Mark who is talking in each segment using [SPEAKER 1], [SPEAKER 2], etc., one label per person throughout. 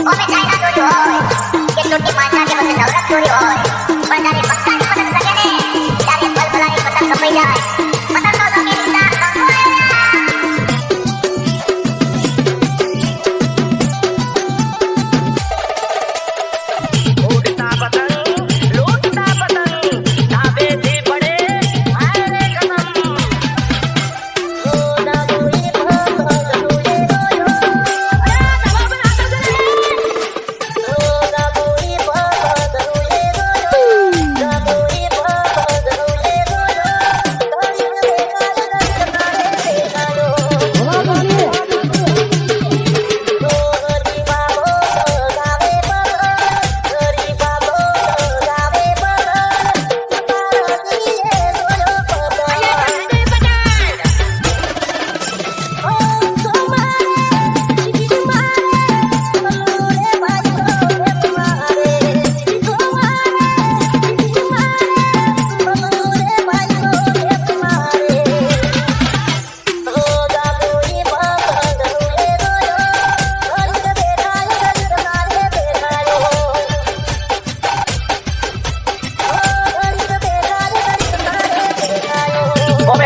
[SPEAKER 1] ઓમે China દોરી હોય કે છોટી માતા કે પછી નવરત દોરી હોય પણ જ્યારે પક્કાની પતંગ લગે ને ત્યારે ભલભલાની પતંગ કપાઈ જાય પતંગનો શોખીન સ્ટાર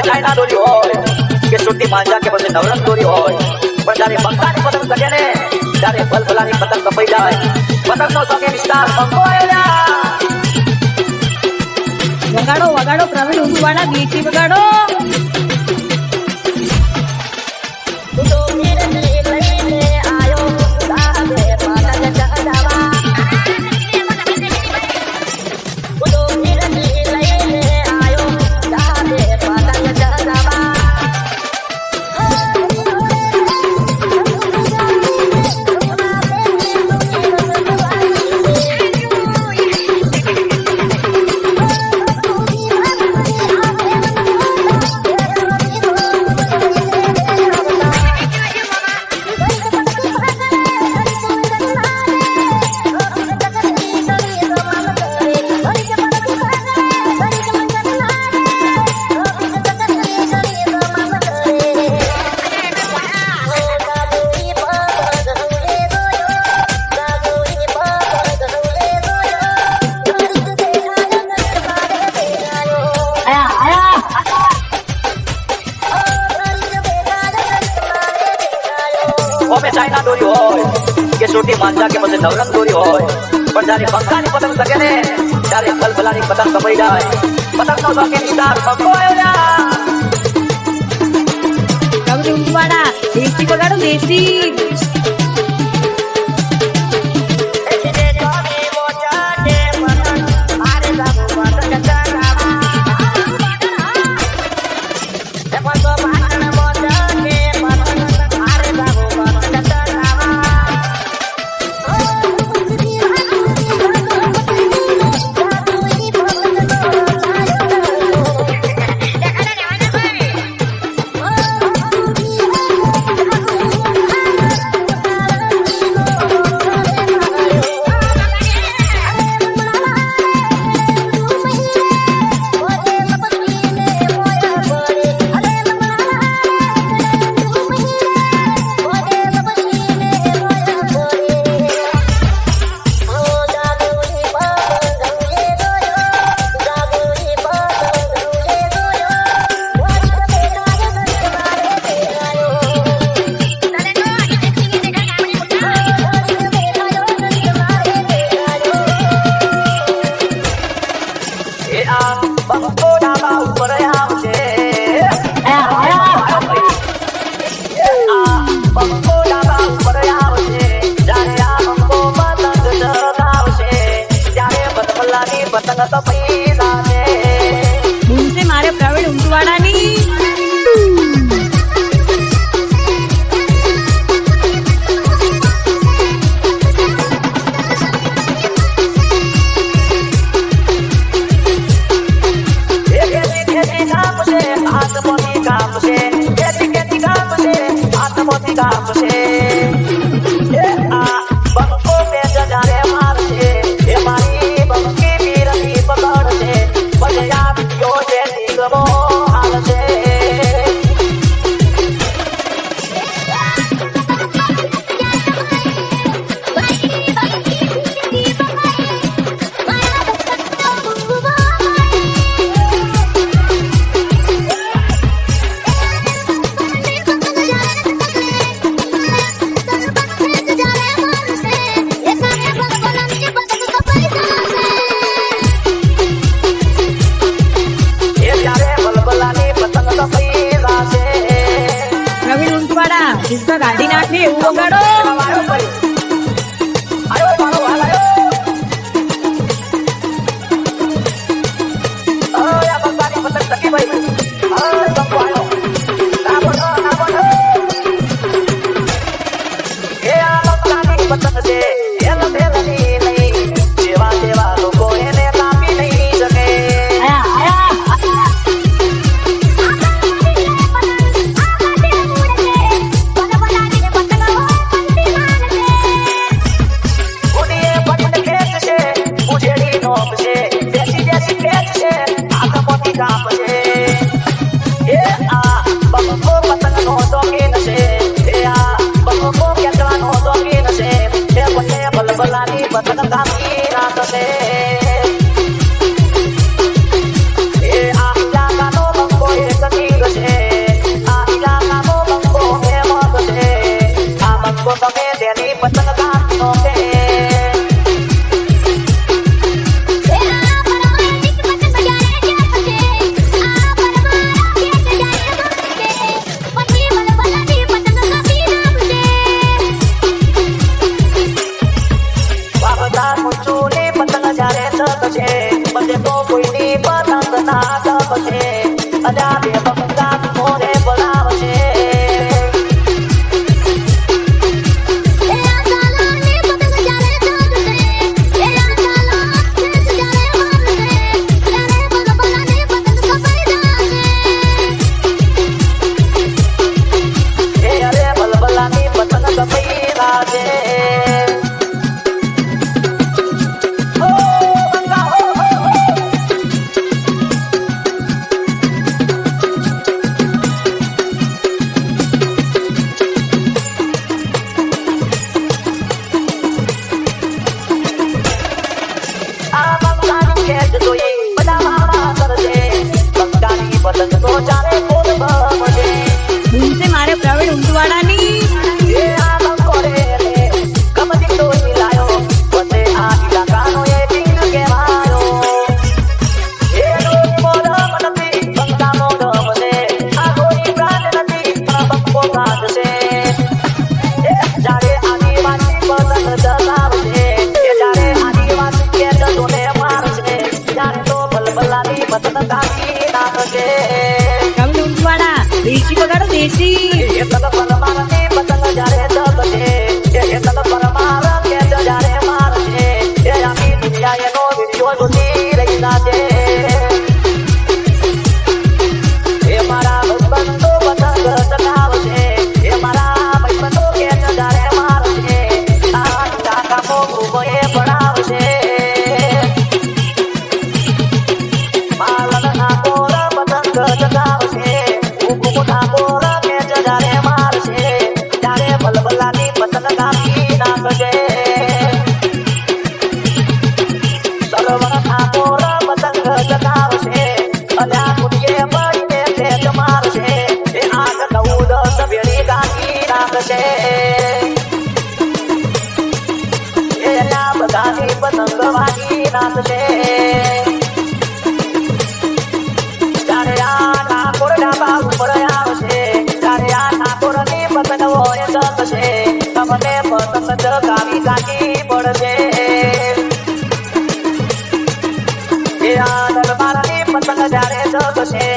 [SPEAKER 2] ચાઇના દોરી હોય કે છોટી માંજા કે પછી નવરત દોરી હોય પણ જ્યારે પક્કાની પતંગ લગે ને ત્યારે ભલભલાની પતંગ કપાઈ જાય પતંગનો શોખીન સ્ટાર
[SPEAKER 3] વગાડો વગાડો પ્રવીણ ઉંધવાડા બેટી વગાડો
[SPEAKER 2] ચાઇના દોરી હોય કે છોટી માંજા કે પછી નવરંગ દોરી હોય પણ જ્યારે પક્કાની પતંગ લગે ને ત્યારે ભલભલાની પતંગ કપાઈ જાય પતંગનો શોખીન સ્ટાર
[SPEAKER 3] પ્રવીણ ઉંધવાડા દેશી વગાડો દેશી બૂમસે મારે પ્રવીણ ઉંધવાડાની
[SPEAKER 2] પતંગ કાપી નાખશે એ આ ઇલાકાનો બંકો એક તીર છે આ ઇલાકાનો બંકો ફેમસ છે આ બંકો તમે તેની પતંગ કાપી નો કે બધે તો કોઈની પતંગ ના કપશે અજાબે પતંગા મોરે બોલાવશે અરે બલબલાની પતંગ કપાઈ રાજે
[SPEAKER 3] ભૂલશે મારે પ્રવીણ ઉંટવાડાની પ્રવીણ ઉંટવાડા દેશી વગાડો દેશી પતંગવાદી નાચશે ત્યારે આ ઠાકોર ડાબા ઉપર આવશે ત્યારે આ ઠાકોરની પતંગ હોય જશે તમને પતંગ ચગાવી કાઢી પડશે એ આ દરબારની પતંગ જ્યારે જગશે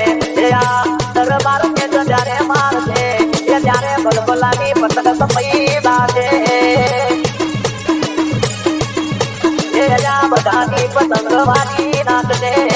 [SPEAKER 3] એ આ દરબારને જ્યારે મારશે એ ત્યારે બલબલાની પતંગ કપાઈ દાશે બધાની પતંગવાદી નાચશે